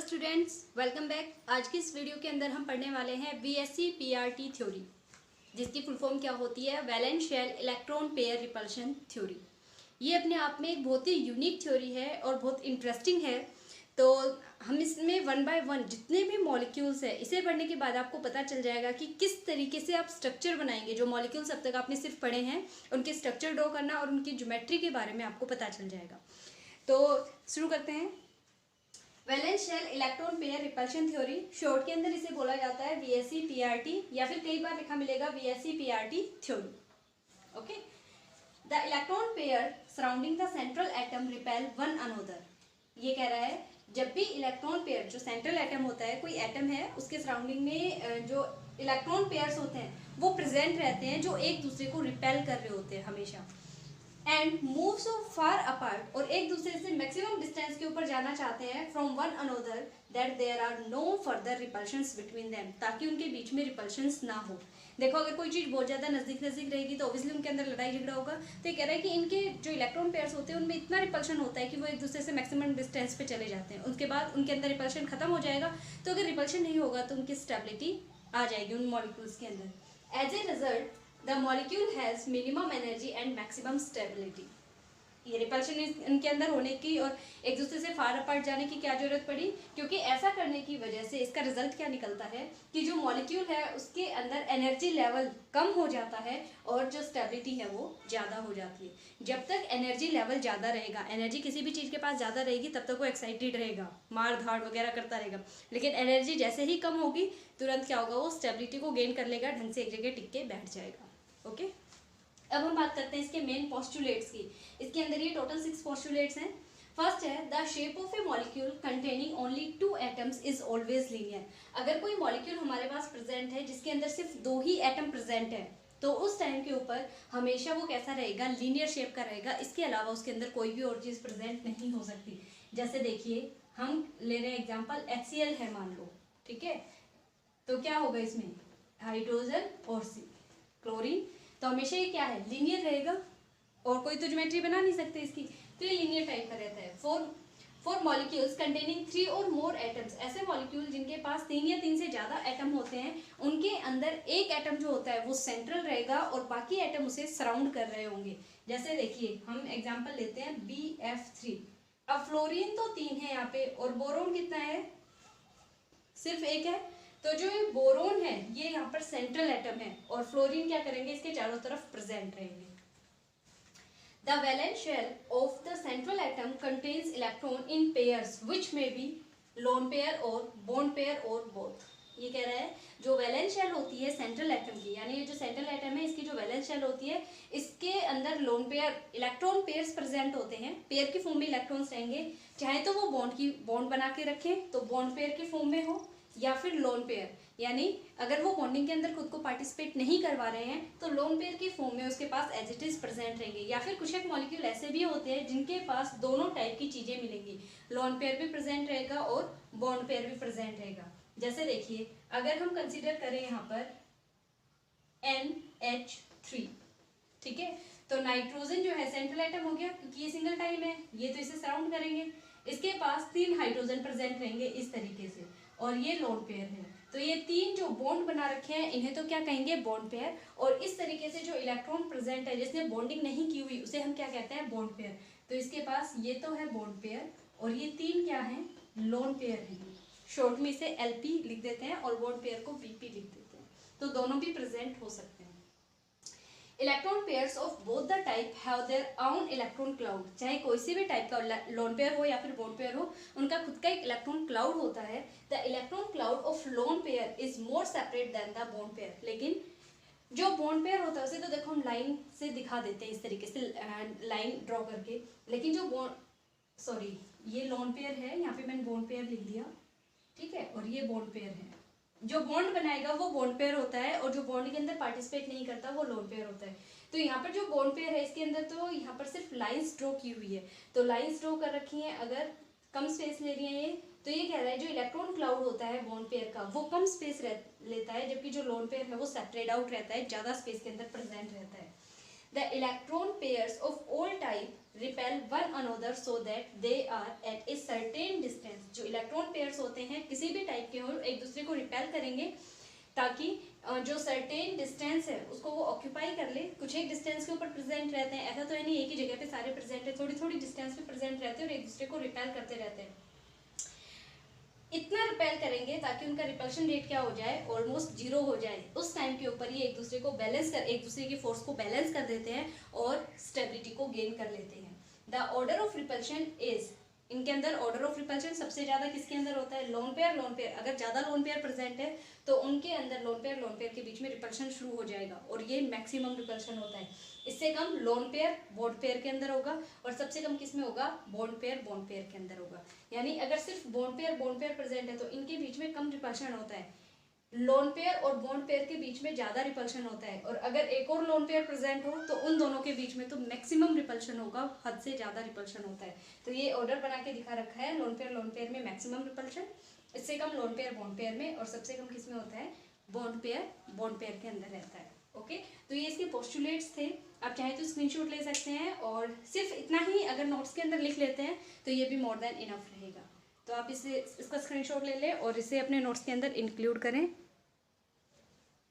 Students, welcome back. आज की इस वीडियो के अंदर हम पढ़ने वाले हैं वीएससी पीआरटी थ्योरी, जिसकी फुल फॉर्म क्या होती है, valence shell electron pair repulsion theory. ये अपने आप में एक बहुत ही यूनिक थ्योरी है और बहुत इंटरेस्टिंग है। तो हम इसमें वन बाय वन जितने भी मॉलिक्यूल्स है, इसे पढ़ने के बाद आपको पता चल जाएगा कि किस तरीके से आप स्ट्रक्चर बनाएंगे। जो मॉलिक्यूल्स अब तक आपने सिर्फ पढ़े हैं, उनके स्ट्रक्चर ड्रॉ करना और उनकी ज्योमेट्री के बारे में आपको पता चल जाएगा। तो शुरू करते हैं। Valence shell electron pair repulsion theory, short के अंदर इसे बोला जाता है वीएससी पीआरटी, या फिर कई बार लिखा मिलेगा VSC PRT theory. Okay, the electron pair surrounding the central atom repel one another. ये कह रहा है जब भी इलेक्ट्रॉन पेयर, जो सेंट्रल एटम होता है, कोई एटम है, उसके सराउंडिंग में जो इलेक्ट्रॉन पेयर्स होते हैं वो प्रेजेंट रहते हैं, जो एक दूसरे को रिपेल कर रहे होते हैं हमेशा, and move so far apart, और एक दूसरे से मैक्सिमम डिस्टेंस के ऊपर जाना चाहते हैं, from one another, that there are no further repulsions between them, ताकि उनके बीच में रिपल्शंस ना हो। देखो, अगर कोई चीज़ बहुत ज़्यादा नज़दीक रहेगी तो ऑब्वियसली उनके अंदर लड़ाई झगड़ा होगा। तो ये कह रहा है कि इनके जो इलेक्ट्रॉन पेयर्स होते हैं उनमें इतना रिपल्शन होता है कि वो एक दूसरे से मैक्सिमम डिस्टेंस पे चले जाते हैं। उसके बाद उनके अंदर रिपल्शन खत्म हो जाएगा। तो अगर रिपल्शन नहीं होगा तो उनकी स्टेबिलिटी आ जाएगी उन मॉलिक्यूल्स के अंदर। As a result the molecule has minimum energy and maximum stability. ये रिपल्शन इनके अंदर होने की और एक दूसरे से फार अपार्ट जाने की क्या जरूरत पड़ी, क्योंकि ऐसा करने की वजह से इसका रिजल्ट क्या निकलता है कि जो मॉलिक्यूल है उसके अंदर एनर्जी लेवल कम हो जाता है और जो स्टेबिलिटी है वो ज़्यादा हो जाती है। जब तक एनर्जी लेवल ज़्यादा रहेगा, एनर्जी किसी भी चीज़ के पास ज़्यादा रहेगी, तब तक वो एक्साइटेड रहेगा, मार धाड़ वगैरह करता रहेगा। लेकिन एनर्जी जैसे ही कम होगी, तुरंत क्या होगा, वो स्टेबिलिटी को गेन कर लेगा, ढंग से एक जगह टिक के बैठ जाएगा। ओके, अब हम बात करते हैं इसके मेन पोस्टुलेट्स की। इसके अंदर ये टोटल 6 पोस्टुलेट्स हैं। फर्स्ट है, the shape of A molecule containing only 2 atoms is always linear. अगर कोई मॉलिक्यूल हमारे पास प्रेजेंट है जिसके अंदर सिर्फ 2 ही एटम प्रेजेंट है, तो उस टाइम के ऊपर हमेशा वो कैसा रहेगा, लीनियर शेप का रहेगा। इसके अलावा उसके अंदर कोई भी और चीज़ प्रेजेंट नहीं हो सकती। जैसे देखिए, हम ले रहे हैं एग्जाम्पल, HCl है मान लो, ठीक है, तो क्या होगा इसमें, हाइड्रोजन और क्लोरीन, तो हमेशा ये क्या है, लीनियर रहेगा, और कोई तो ज्योमेट्री बना नहीं सकते इसकी, तो ये लीनियर टाइप का रहता है। फॉर मॉलिक्यूल्स कंटेनिंग 3 और मोर एटम्स, ऐसे मॉलिक्यूल जिनके पास 3 या 3 से ज़्यादा एटम होते हैं, उनके अंदर एक एटम जो होता है वो सेंट्रल रहेगा और बाकी एटम उसे सराउंड कर रहे होंगे। जैसे देखिए, हम एग्जाम्पल लेते हैं BF3। अब फ्लोरीन तो 3 है यहाँ पे, और बोरोन कितना है, सिर्फ 1 है। तो जो ये बोरोन है ये यहाँ पर सेंट्रल एटम है, और फ्लोरीन क्या करेंगे, इसके चारों तरफ प्रेजेंट रहेंगे। The valence shell of the central atom contains electron in pairs which may be lone pair और बॉन्ड पेयर और बोथ। ये कह रहा है जो वैलेंस शेल होती है सेंट्रल एटम की, यानी ये जो सेंट्रल एटम है इसकी जो वैलेंस शेल होती है, इसके अंदर lone pair electron pairs present होते हैं। पेयर की फॉर्म में इलेक्ट्रॉन्स रहेंगे, चाहे तो वो बॉन्ड बना के रखें तो बॉन्ड पेयर की फॉर्म में हो, या फिर लोन पेयर, यानी अगर वो बॉन्डिंग के अंदर खुद को पार्टिसिपेट नहीं करवा रहे हैं तो लोन पेयर की फॉर्म में उसके पास एज इट इज प्रेजेंट रहेंगे। या फिर कुछ एक मॉलिक्यूल ऐसे भी होते हैं जिनके पास दोनों टाइप की चीजें मिलेंगी, लोन पेयर भी प्रेजेंट रहेगा और बॉन्ड पेयर भी प्रेजेंट रहेगा। जैसे देखिए, अगर हम कंसिडर करें यहाँ पर NH3, ठीक है, तो नाइट्रोजन जो है सेंट्रल एटम हो गया, क्योंकि ये सिंगल टाइम है, ये तो इसे सराउंड करेंगे, इसके पास 3 हाइड्रोजन प्रेजेंट रहेंगे इस तरीके से, और ये लोन पेयर है। तो ये 3 जो बॉन्ड बना रखे हैं इन्हें तो क्या कहेंगे, बॉन्ड पेयर। और इस तरीके से जो इलेक्ट्रॉन प्रेजेंट है जिसने बॉन्डिंग नहीं की हुई, उसे हम क्या कहते हैं, बॉन्ड पेयर। तो इसके पास ये तो है बॉन्ड पेयर, और ये 3 क्या है, लोन पेयर है। शॉर्ट में इसे LP लिख देते हैं और बॉन्ड पेयर को BP लिख देते हैं। तो दोनों भी प्रेजेंट हो सकते हैं। Electron pairs of both the type have their own electron cloud. चाहे कोई सी भी टाइप का लोन पेयर हो या फिर बॉन्ड पेयर हो, उनका खुद का एक इलेक्ट्रॉन क्लाउड होता है। The electron cloud of lone pair is more separate than the bond pair. लेकिन जो बॉन्ड पेयर होता है उसे तो देखो हम लाइन से दिखा देते हैं, इस तरीके से लाइन ड्रॉ करके। लेकिन जो ये लोन पेयर है, यहाँ पे मैंने बॉन्ड पेयर लिख दिया, ठीक है, और ये बॉन्ड पेयर है। जो बॉन्ड बनाएगा वो बॉन्ड पेयर होता है, और जो बॉन्ड के अंदर पार्टिसिपेट नहीं करता वो लोन पेयर होता है। तो यहाँ पर जो बॉन्ड पेयर है इसके अंदर तो यहाँ पर सिर्फ लाइंस ड्रॉ की हुई है, तो लाइंस ड्रॉ कर रखी हैं। अगर कम स्पेस ले रही है ये, तो ये कह रहा है जो इलेक्ट्रॉन क्लाउड होता है बॉन्ड पेयर का वो कम स्पेस लेता है, जबकि जो लोन पेयर है वो सेपरेट आउट रहता है, ज़्यादा स्पेस के अंदर प्रेजेंट रहता है। The electron pairs of all type repel one another so that they are at a certain distance। जो इलेक्ट्रॉन पेयर्स पेयर्स होते हैं किसी भी टाइप के हो एक दूसरे को रिपेल करेंगे ताकि जो सर्टेन डिस्टेंस है उसको वो ऑक्यूपाई कर ले। कुछ एक डिस्टेंस के ऊपर प्रेजेंट रहते हैं, ऐसा तो है नहीं एक ही जगह पे सारे प्रेजेंट है, थोड़ी थोड़ी डिस्टेंस पे प्रेजेंट रहते हैं और एक दूसरे को रिपेल करते रहते हैं। इतना रिपेल करेंगे ताकि उनका रिपल्शन रेट क्या हो जाए, ऑलमोस्ट 0 हो जाए। उस टाइम के ऊपर ये एक दूसरे को बैलेंस कर, एक दूसरे की फोर्स को बैलेंस कर देते हैं और स्टेबिलिटी को गेन कर लेते हैं। The order of repulsion is, इनके अंदर ऑर्डर ऑफ रिपल्शन सबसे ज्यादा किसके अंदर होता है, लोन पेयर। अगर ज्यादा लोन पेयर प्रेजेंट है तो उनके अंदर लोन पेयर के बीच में रिपल्शन शुरू हो जाएगा और ये मैक्सिमम रिपल्शन होता है। इससे कम लोन पेयर बॉन्ड पेयर के अंदर होगा और सबसे कम किस में होगा, बॉन्ड पेयर के अंदर होगा। यानी अगर सिर्फ बॉन्ड पेयर प्रेजेंट है तो इनके बीच में कम रिपल्शन होता है, लोन पेयर और बॉन्ड पेयर के बीच में ज्यादा रिपल्शन होता है, और अगर एक और लोन पेयर प्रेजेंट हो तो उन दोनों के बीच में तो मैक्सिमम रिपल्शन होगा, हद से ज्यादा रिपल्शन होता है। तो ये ऑर्डर बना के दिखा रखा है, लोन पेयर में मैक्सिमम रिपल्शन, इससे कम लोन पेयर बॉन्ड पेयर में, और सबसे कम किस में होता है, बॉन्ड पेयर के अंदर रहता है। ओके, तो ये इसके पोस्टुलेट्स थे। आप चाहे तो स्क्रीनशॉट ले सकते हैं और सिर्फ इतना ही अगर नोट्स के अंदर लिख लेते हैं तो ये भी मोर देन इनफ रहेगा। तो आप इसका स्क्रीनशॉट ले लें और इसे अपने नोट्स के अंदर इंक्लूड करें।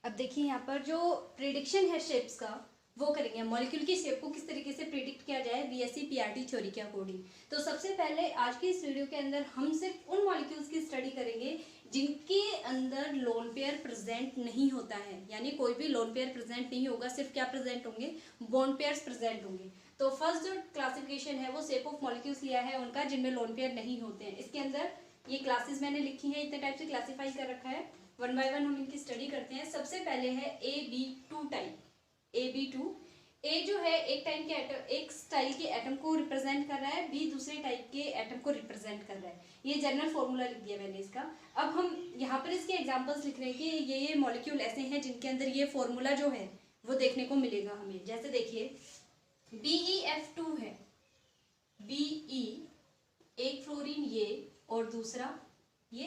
अब देखिए यहाँ पर जो प्रिडिक्शन है शेप्स का वो करेंगे, मॉलिक्यूल की शेप को किस तरीके से प्रिडिक्ट किया जाए बीएससी पीआरटी थ्योरी के अकॉर्डिंग। तो सबसे पहले आज की इस वीडियो के अंदर हम सिर्फ उन मॉलिक्यूल्स की स्टडी करेंगे जिनके अंदर लोन पेयर प्रेजेंट नहीं होता है, यानी कोई भी लोन पेयर प्रेजेंट नहीं होगा, सिर्फ क्या प्रेजेंट होंगे, बॉन्ड पेयर्स प्रेजेंट होंगे। तो फर्स्ट जो क्लासिफिकेशन है वो शेप ऑफ मॉलिक्यूल्स लिया है उनका जिनमें लोन पेयर नहीं होते हैं। इसके अंदर ये क्लासेस मैंने लिखी है, इतने टाइप से क्लासीफाई कर रखा है, वन बाय वन हम इनकी स्टडी करते हैं। सबसे पहले है AB2 टाइप। AB2, ए जो है एक टाइप के एटम, एक स्टाइल के एटम को रिप्रेजेंट कर रहा है, बी दूसरे टाइप के एटम को रिप्रेजेंट कर रहा है। ये जनरल फॉर्मूला लिख दिया मैंने इसका। अब हम यहाँ पर इसके एग्जांपल्स लिख रहे हैं कि ये मॉलिक्यूल ऐसे हैं जिनके अंदर ये फॉर्मूला जो है वो देखने को मिलेगा हमें। जैसे देखिए BeF2 है, Be एक फ्लोरीन ये और दूसरा ये,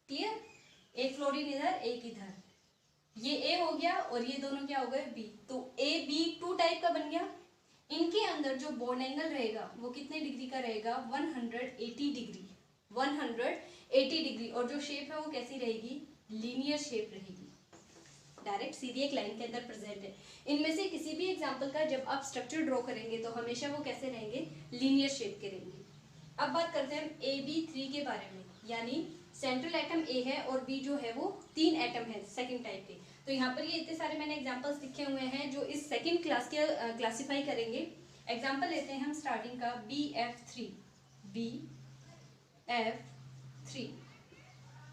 क्लियर, एक फ्लोरीन इधर एक इधर, ये ए हो गया और ये दोनों क्या हो गए बी। तो AB2 टाइप का बन गया। इनके अंदर जो बॉन्ड एंगल रहेगा वो कितने डिग्री का रहेगा, 180 डिग्री, 180 डिग्री। और जो शेप है वो कैसी रहेगी, लीनियर शेप रहेगी, डायरेक्ट सीधी एक लाइन के अंदर प्रेजेंट है। इनमें से किसी भी एग्जांपल का जब आप स्ट्रक्चर ड्रॉ करेंगे तो हमेशा वो कैसे रहेंगे, लीनियर शेप के रहेंगे। अब बात करते हैं AB3 के बारे में, यानी सेंट्रल एटम ए है और बी जो है वो 3 एटम है सेकंड टाइप के। तो यहाँ पर ये इतने सारे मैंने एग्जांपल्स लिखे हुए हैं जो इस सेकंड क्लास के क्लासीफाई करेंगे। एग्जांपल लेते हैं हम स्टार्टिंग का BF3।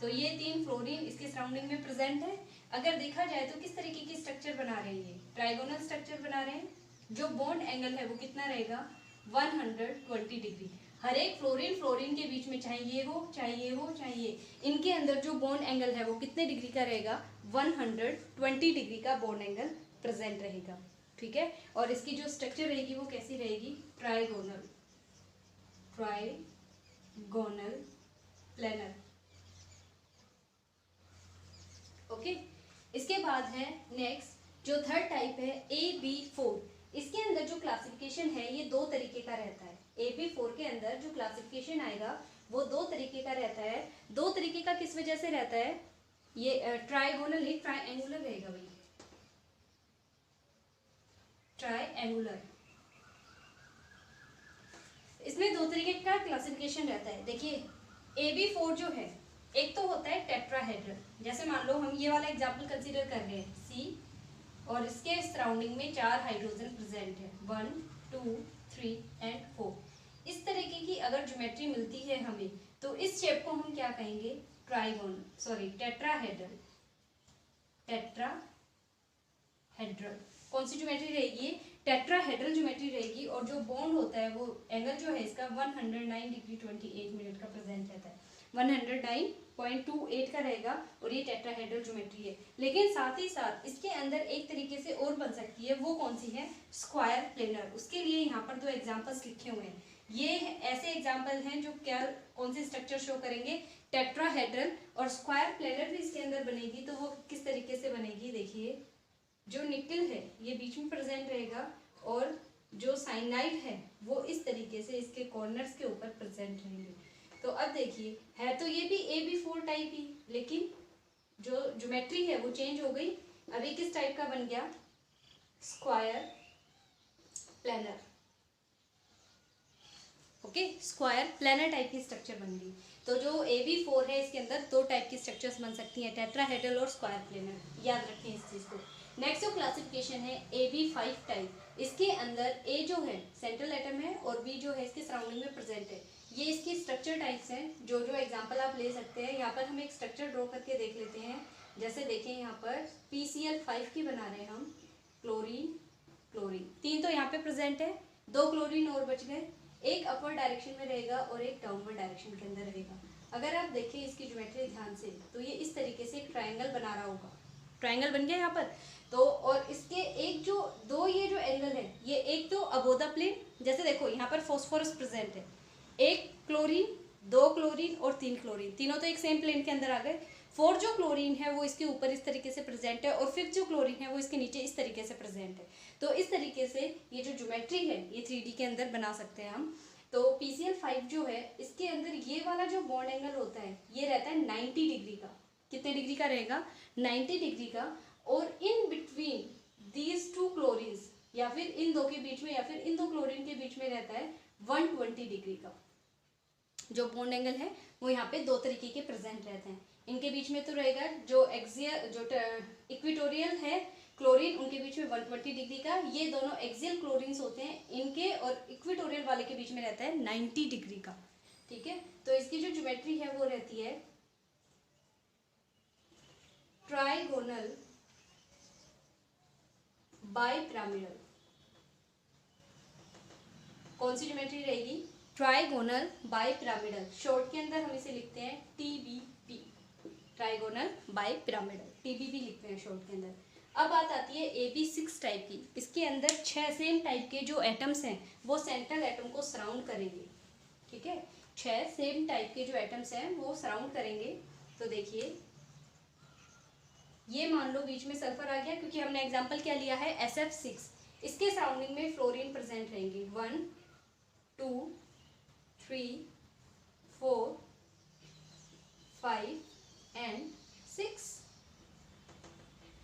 तो ये 3 फ्लोरीन इसके सराउंडिंग में प्रेजेंट है। अगर देखा जाए तो किस तरीके की स्ट्रक्चर बना रहे हैं, ये ट्राइगोनल स्ट्रक्चर बना रहे हैं। जो बॉन्ड एंगल है वो कितना रहेगा, 120 डिग्री। हर एक फ्लोरीन के बीच में चाहे ये हो चाहे ये हो चाहे ये, इनके अंदर जो बॉन्ड एंगल है वो कितने डिग्री का रहेगा, 120 डिग्री का बॉन्ड एंगल प्रेजेंट रहेगा। ठीक है, और इसकी जो स्ट्रक्चर रहेगी वो कैसी रहेगी, ट्राइगोनल प्लेनर। ओके, इसके बाद है नेक्स्ट जो थर्ड टाइप है AB4। इसके अंदर जो क्लासिफिकेशन है ये 2 तरीके का रहता है। AB4 के अंदर जो क्लासिफिकेशन आएगा वो 2 तरीके का रहता है। 2 तरीके का किस वजह से रहता है, ये ट्राइगोनल नहीं ट्राइएंगुलर रहेगा भाई, ट्राइएंगुलर। इसमें 2 तरीके का क्लासिफिकेशन रहता है। देखिए AB4 जो है एक तो होता है टेट्राहेड्रल, जैसे मान लो हम ये वाला एग्जांपल कंसीडर कर रहे हैं C और इसके सराउंडिंग में 4 हाइड्रोजन प्रेजेंट है, 1 2 3 एंड 4। इस तरीके की अगर ज्योमेट्री मिलती है हमें तो इस शेप को हम क्या कहेंगे, टेट्राहेड्रल। कौन सी ज्योमेट्री रहेगी, टेट्राहेड्रल ज्योमेट्री रहेगी। और जो बॉन्ड होता है वो एंगल जो है इसका 109 डिग्री 28 मिनट का प्रेजेंट रहता है, 109.28 का रहेगा और ये टेट्राहेड्रल ज्योमेट्री है। लेकिन साथ ही साथ इसके अंदर एक तरीके से और बन सकती है, वो कौन सी है, स्क्वायर प्लेनर। उसके लिए यहाँ पर 2 एग्जांपल्स लिखे हुए हैं। ये ऐसे एग्जांपल हैं जो क्या कौन सी स्ट्रक्चर शो करेंगे, टेट्राहेड्रल। और स्क्वायर प्लेनर भी इसके अंदर बनेगी, तो वो किस तरीके से बनेगी, देखिए जो निकल है ये बीच में प्रेजेंट रहेगा और जो साइनाइड है वो इस तरीके से इसके कॉर्नर्स के ऊपर प्रेजेंट रहेंगे। तो अब देखिए है तो ये भी AB4 टाइप ही, लेकिन जो ज्योमेट्री है वो चेंज हो गई। अभी किस टाइप का बन गया, square planar. Okay, square planar type की स्ट्रक्चर बन गई। तो जो AB4 है इसके अंदर दो टाइप की स्ट्रक्चर्स बन सकती हैं, टेट्राहेड्रल और स्क्वायर प्लेनर, याद रखें इस चीज को। नेक्स्ट जो क्लासिफिकेशन है AB5 टाइप, इसके अंदर A जो है सेंट्रल एटम है और B जो है इसके सराउंडिंग में प्रेजेंट है। ये इसकी स्ट्रक्चर टाइप्स हैं। जो जो एग्जांपल आप ले सकते हैं, यहाँ पर हम एक स्ट्रक्चर ड्रॉ करके देख लेते हैं। जैसे देखें यहाँ पर PCl5 की बना रहे हैं हम, क्लोरीन क्लोरीन, 3 तो यहाँ पे प्रेजेंट है, 2 क्लोरीन और बच गए। एक अपवर्ड डायरेक्शन में रहेगा और एक डाउनवर्ड डायरेक्शन के अंदर रहेगा। अगर आप देखें इसकी ज्योमेट्री ध्यान से, तो ये इस तरीके से एक ट्रायंगल बना रहा होगा, ट्रायंगल बन गया यहाँ पर। तो और इसके एक जो दो ये जो एंगल है, ये एक तो अबोव द प्लेन, जैसे देखो यहाँ पर फॉस्फोरस प्रेजेंट है, एक क्लोरीन, 2 क्लोरीन और 3 क्लोरीन, तीनों तो एक सेम प्लेन के अंदर आ गए। 4 जो क्लोरीन है वो इसके ऊपर इस तरीके से प्रेजेंट है और 5th जो क्लोरीन है वो इसके नीचे इस तरीके से प्रेजेंट है। तो इस तरीके से ये जो ज्योमेट्री है ये 3D के अंदर बना सकते हैं हम। तो PCl5 जो है इसके अंदर ये वाला जो बॉन्ड एंगल होता है ये रहता है 90 डिग्री का। कितने डिग्री का रहेगा, 90 डिग्री का। और इन बिटवीन दीज 2 क्लोरीन्स, या फिर इन दो के बीच में या फिर इन 2 क्लोरीन के बीच में रहता है 120 डिग्री का। जो बॉन्ड एंगल है वो यहाँ पे 2 तरीके के प्रेजेंट रहते हैं। इनके बीच में तो रहेगा जो एक्सियल जो इक्वेटोरियल है क्लोरीन, उनके बीच में 120 डिग्री का। ये दोनों एक्सियल क्लोरीन्स होते हैं, इनके और इक्वेटोरियल वाले के बीच में रहता है 90 डिग्री का। ठीक है, तो इसकी जो ज्योमेट्री है वो रहती है ट्राइगोनल बाइपिरामिडल। कौन सी ज्योमेट्री रहेगी, ट्राइगोनल बाइपिरामिडल। शॉर्ट के अंदर हम इसे लिखते हैं TBP, ट्राइगोनल बाइपिरामिडल, TBP लिखते हैं शॉर्ट के अंदर। अब बात आती है AB6 टाइप की। इसके अंदर 6 सेम टाइप के जो एटम्स हैं वो सेंट्रल एटम को सराउंड करेंगे। ठीक है, 6 सेम टाइप के जो एटम्स हैं वो सराउंड करेंगे। तो देखिए ये मान लो बीच में सल्फर आ गया, क्योंकि हमने एग्जांपल क्या लिया है SF6। इसके सराउंडिंग में फ्लोरीन प्रेजेंट रहेंगे, 1 2 3 4 5 एंड 6।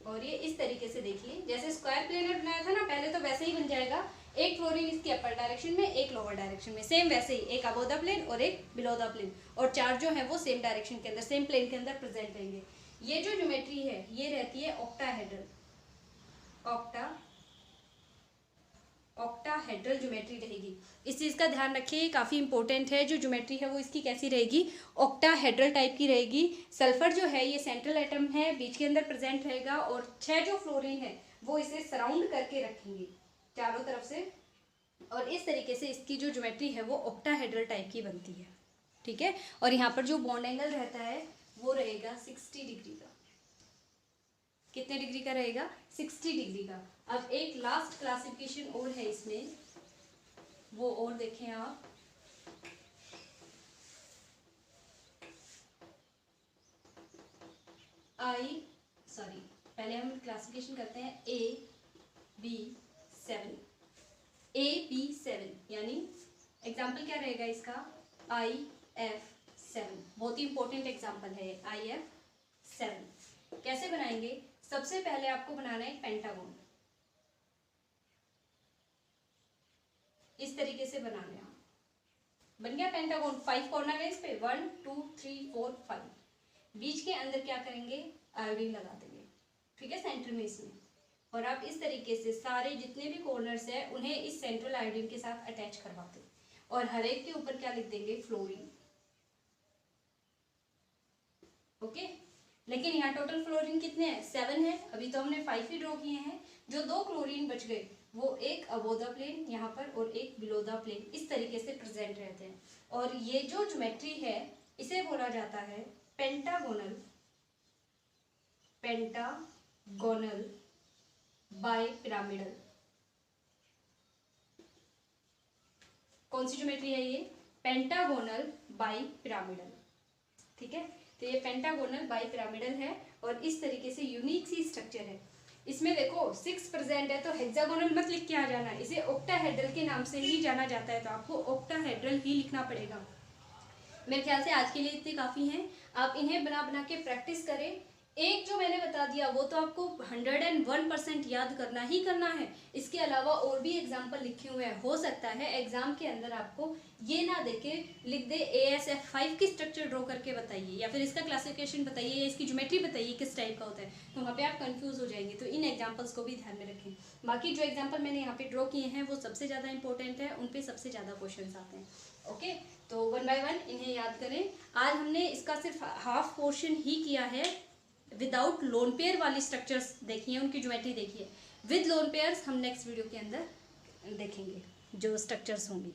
और ये इस तरीके से देखिए जैसे स्क्वायर प्लेनर बनाया था ना पहले, तो वैसे ही बन जाएगा। एक फ्लोरीन इसकी अपर डायरेक्शन में, एक लोअर डायरेक्शन में, सेम वैसे ही, एक अबोव द प्लेन और एक बिलो द प्लेन। और 4 जो है वो सेम डायरेक्शन के अंदर, सेम प्लेन के अंदर प्रेजेंट रहेंगे। ये जो ज्योमेट्री है ये रहती है ऑक्टाहेड्रल, ऑक्टाहेड्रल ज्योमेट्री रहेगी। इस चीज का ध्यान रखिए, काफी इंपॉर्टेंट है। जो ज्योमेट्री है वो इसकी कैसी रहेगी, ऑक्टाहेड्रल टाइप की रहेगी। सल्फर जो है ये सेंट्रल एटम है, बीच के अंदर प्रेजेंट रहेगा और 6 जो फ्लोरीन है वो इसे सराउंड करके रखेंगे चारों तरफ से। और इस तरीके से इसकी जो ज्योमेट्री है वो ऑक्टाहेड्रल टाइप की बनती है। ठीक है, और यहाँ पर जो बॉन्ड एंगल रहता है वो रहेगा 60 डिग्री का। कितने डिग्री का रहेगा, 60 डिग्री का। अब एक लास्ट क्लासिफिकेशन और है इसमें, वो और देखें आप। पहले हम क्लासिफिकेशन करते हैं AB7 यानी एग्जाम्पल क्या रहेगा इसका, IF7। बहुत ही इंपॉर्टेंट एग्जाम्पल है IF7। कैसे बनाएंगे, सबसे पहले आपको बनाना है एक पेंटागन। इस तरीके से बनाना है, बन गया पेंटागन। 5 कॉर्नर है इस पे, 1 2 3 4 5। बीच के अंदर क्या करेंगे, आयोडीन लगा देंगे। ठीक है, सेंटर में इसमें। और आप इस तरीके से सारे जितने भी कॉर्नर्स है उन्हें इस सेंट्रल आयोडीन के साथ अटैच करवाते, और हर एक के ऊपर क्या लिख देंगे, फ्लोरीन। ओके, लेकिन यहाँ टोटल फ्लोरीन कितने हैं, 7 है। अभी तो हमने 5 ही ड्रॉ किए हैं। जो 2 क्लोरीन बच गए वो एक अबोव द प्लेन यहाँ पर और एक बिलो द प्लेन, इस तरीके से प्रेजेंट रहते हैं। और ये जो ज्योमेट्री है इसे बोला जाता है पेंटागोनल बाइपिरामिडल। कौन सी ज्योमेट्री है ये, पेंटागोनल बाइपिरामिडल। ठीक है, तो ये पेंटागोनल बाइपिरामिडल है और इस तरीके से यूनिक सी स्ट्रक्चर है। इसमें देखो 6 प्रेजेंट है, तो हेक्सागोनल मत लिख के आ जाना, इसे ऑक्टाहेड्रल के नाम से ही जाना जाता है, तो आपको ऑक्टाहेड्रल ही लिखना पड़ेगा। मेरे ख्याल से आज के लिए इतने काफ़ी हैं। आप इन्हें बना बना के प्रैक्टिस करें। एक जो मैंने बता दिया वो तो आपको 101% याद करना ही करना है। इसके अलावा और भी एग्जाम्पल लिखे हुए हैं। हो सकता है एग्जाम के अंदर आपको ये ना देके लिख दे ASF5 की स्ट्रक्चर ड्रॉ करके बताइए, या फिर इसका क्लासिफिकेशन बताइए, या इसकी ज्योमेट्री बताइए किस टाइप का होता है, तो वहाँ पे आप कंफ्यूज हो जाएंगे। तो इन एग्जाम्पल्स को भी ध्यान में रखें। बाकी जो एग्जाम्पल मैंने यहाँ पे ड्रॉ किए हैं वो सबसे ज़्यादा इंपॉर्टेंट है, उन पर सबसे ज़्यादा क्वेश्चन आते हैं। ओके, तो 1 बाय 1 इन्हें याद करें। आज हमने इसका सिर्फ हाफ पोर्शन ही किया है। विदाउट लोन पेयर वाली स्ट्रक्चर्स देखिए, उनकी ज्योमेट्री देखिए। विद लोन पेयर्स हम नेक्स्ट वीडियो के अंदर देखेंगे जो स्ट्रक्चर्स होंगी।